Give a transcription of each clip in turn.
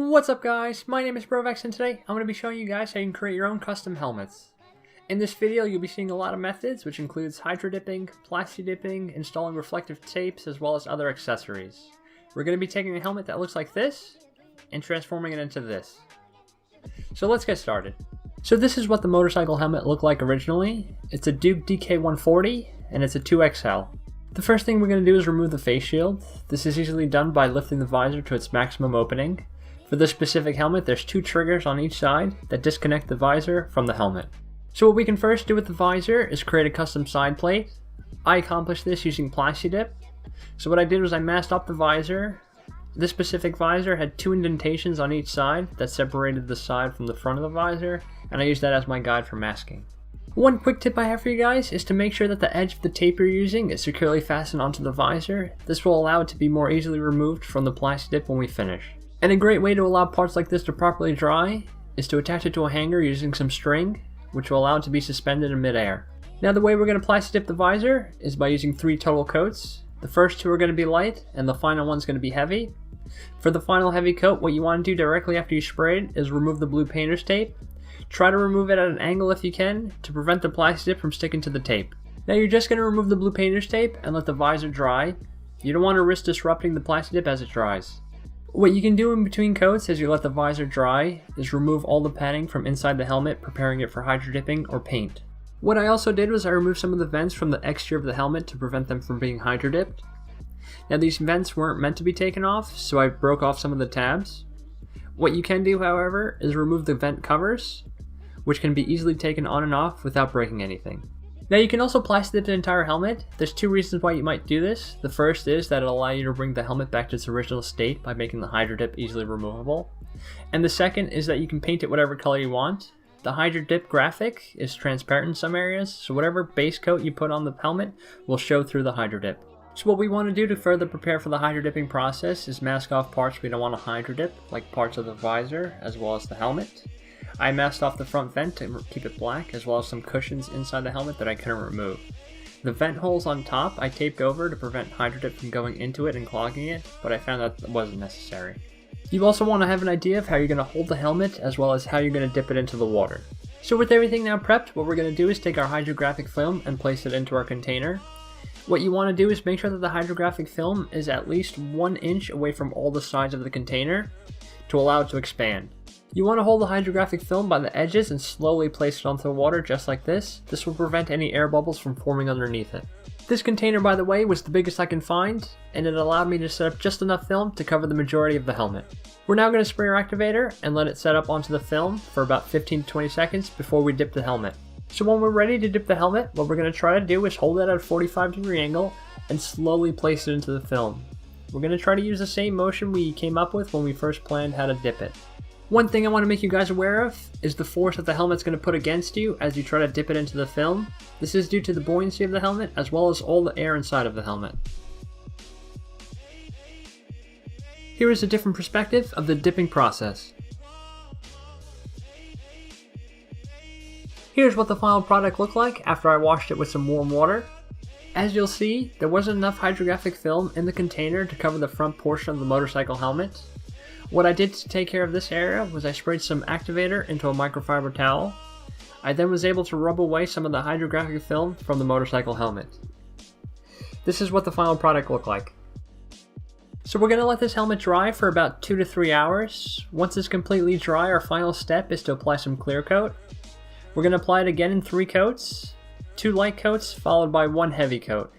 What's up guys, my name is Brovex and today I'm going to be showing you guys how you can create your own custom helmets. In this video you'll be seeing a lot of methods which includes hydro dipping, plasti dipping, installing reflective tapes, as well as other accessories. We're going to be taking a helmet that looks like this and transforming it into this. So let's get started. So this is what the motorcycle helmet looked like originally. It's a Duke DK140 and it's a 2XL. The first thing we're going to do is remove the face shield. This is easily done by lifting the visor to its maximum opening. For this specific helmet, there's two triggers on each side that disconnect the visor from the helmet. So what we can first do with the visor is create a custom side plate. I accomplished this using Plasti Dip. So what I did was I masked up the visor. This specific visor had two indentations on each side that separated the side from the front of the visor, and I used that as my guide for masking. One quick tip I have for you guys is to make sure that the edge of the tape you're using is securely fastened onto the visor. This will allow it to be more easily removed from the Plasti Dip when we finish. And a great way to allow parts like this to properly dry is to attach it to a hanger using some string, which will allow it to be suspended in midair. Now the way we're going to Plasti Dip the visor is by using 3 total coats. The first 2 are going to be light and the final one's going to be heavy. For the final heavy coat, what you want to do directly after you spray it is remove the blue painter's tape. Try to remove it at an angle if you can to prevent the Plasti Dip from sticking to the tape. Now you're just going to remove the blue painter's tape and let the visor dry. You don't want to risk disrupting the Plasti Dip as it dries. What you can do in between coats as you let the visor dry is remove all the padding from inside the helmet, preparing it for hydro dipping or paint. What I also did was I removed some of the vents from the exterior of the helmet to prevent them from being hydro dipped. Now these vents weren't meant to be taken off, so I broke off some of the tabs. What you can do, however, is remove the vent covers, which can be easily taken on and off without breaking anything. Now you can also Plasti Dip the entire helmet. There's 2 reasons why you might do this. The first is that it'll allow you to bring the helmet back to its original state by making the hydro dip easily removable. And the second is that you can paint it whatever color you want. The hydro dip graphic is transparent in some areas, so whatever base coat you put on the helmet will show through the hydro dip. So what we want to do to further prepare for the hydro dipping process is mask off parts we don't want to hydro dip, like parts of the visor as well as the helmet. I masked off the front vent to keep it black, as well as some cushions inside the helmet that I couldn't remove. The vent holes on top I taped over to prevent hydro dip from going into it and clogging it, but I found that wasn't necessary. You also want to have an idea of how you're going to hold the helmet, as well as how you're going to dip it into the water. So with everything now prepped, what we're going to do is take our hydrographic film and place it into our container. What you want to do is make sure that the hydrographic film is at least 1 inch away from all the sides of the container to allow it to expand. You want to hold the hydrographic film by the edges and slowly place it onto the water just like this. This will prevent any air bubbles from forming underneath it. This container, by the way, was the biggest I can find, and it allowed me to set up just enough film to cover the majority of the helmet. We're now going to spray our activator and let it set up onto the film for about 15 to 20 seconds before we dip the helmet. So when we're ready to dip the helmet, what we're going to try to do is hold it at a 45-degree angle and slowly place it into the film. We're going to try to use the same motion we came up with when we first planned how to dip it. One thing I want to make you guys aware of is the force that the helmet's going to put against you as you try to dip it into the film. This is due to the buoyancy of the helmet as well as all the air inside of the helmet. Here is a different perspective of the dipping process. Here's what the final product looked like after I washed it with some warm water. As you'll see, there wasn't enough hydrographic film in the container to cover the front portion of the motorcycle helmet. What I did to take care of this area was I sprayed some activator into a microfiber towel. I then was able to rub away some of the hydrographic film from the motorcycle helmet. This is what the final product looked like. So we're going to let this helmet dry for about 2 to 3 hours. Once it's completely dry, our final step is to apply some clear coat. We're going to apply it again in 3 coats, 2 light coats followed by 1 heavy coat.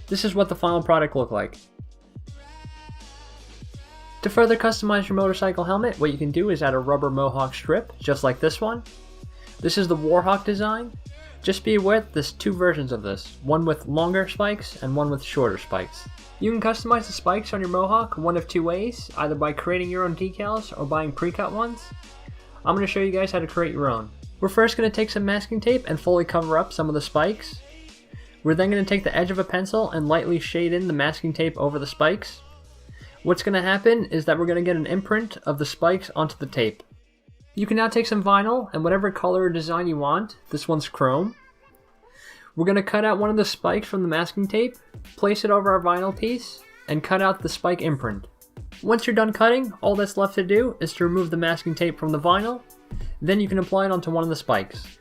This is what the final product looked like. To further customize your motorcycle helmet, what you can do is add a rubber Mohawk strip, just like this one. This is the Warhawk design. Just be aware there's 2 versions of this, one with longer spikes and one with shorter spikes. You can customize the spikes on your Mohawk one of 2 ways, either by creating your own decals or buying pre-cut ones. I'm going to show you guys how to create your own. We're first going to take some masking tape and fully cover up some of the spikes. We're then going to take the edge of a pencil and lightly shade in the masking tape over the spikes. What's going to happen is that we're going to get an imprint of the spikes onto the tape. You can now take some vinyl and whatever color or design you want. This one's chrome. We're going to cut out one of the spikes from the masking tape, place it over our vinyl piece, and cut out the spike imprint. Once you're done cutting, all that's left to do is to remove the masking tape from the vinyl, then you can apply it onto one of the spikes.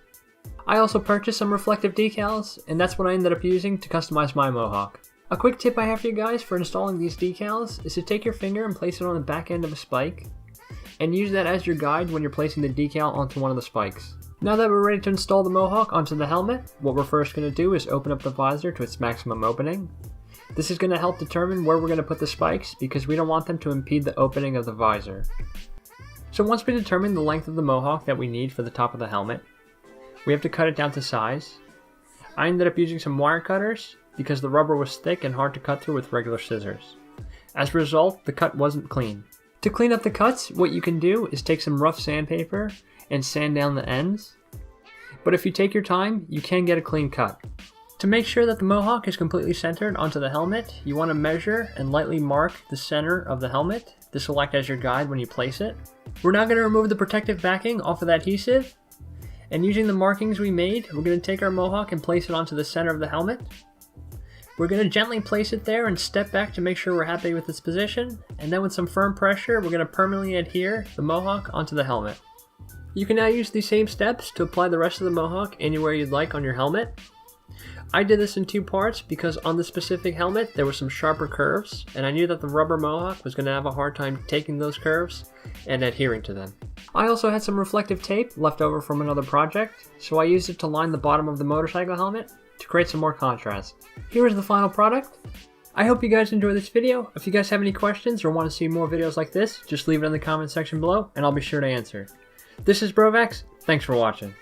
I also purchased some reflective decals, and that's what I ended up using to customize my Mohawk. A quick tip I have for you guys for installing these decals is to take your finger and place it on the back end of a spike, and use that as your guide when you're placing the decal onto one of the spikes. Now that we're ready to install the Mohawk onto the helmet, what we're first going to do is open up the visor to its maximum opening. This is going to help determine where we're going to put the spikes because we don't want them to impede the opening of the visor. So once we determine the length of the Mohawk that we need for the top of the helmet, we have to cut it down to size. I ended up using some wire cutters because the rubber was thick and hard to cut through with regular scissors. As a result, the cut wasn't clean. To clean up the cuts, what you can do is take some rough sandpaper and sand down the ends. But if you take your time, you can get a clean cut. To make sure that the Mohawk is completely centered onto the helmet, you want to measure and lightly mark the center of the helmet. This will act as your guide when you place it. We're now going to remove the protective backing off of the adhesive. And using the markings we made, we're going to take our Mohawk and place it onto the center of the helmet. We're going to gently place it there and step back to make sure we're happy with its position. And then with some firm pressure, we're going to permanently adhere the Mohawk onto the helmet. You can now use these same steps to apply the rest of the Mohawk anywhere you'd like on your helmet. I did this in two parts because on the specific helmet there were some sharper curves, and I knew that the rubber Mohawk was going to have a hard time taking those curves and adhering to them. I also had some reflective tape left over from another project, so I used it to line the bottom of the motorcycle helmet to create some more contrast. Here is the final product. I hope you guys enjoyed this video. If you guys have any questions or want to see more videos like this, just leave it in the comment section below and I'll be sure to answer. This is Brovax, thanks for watching.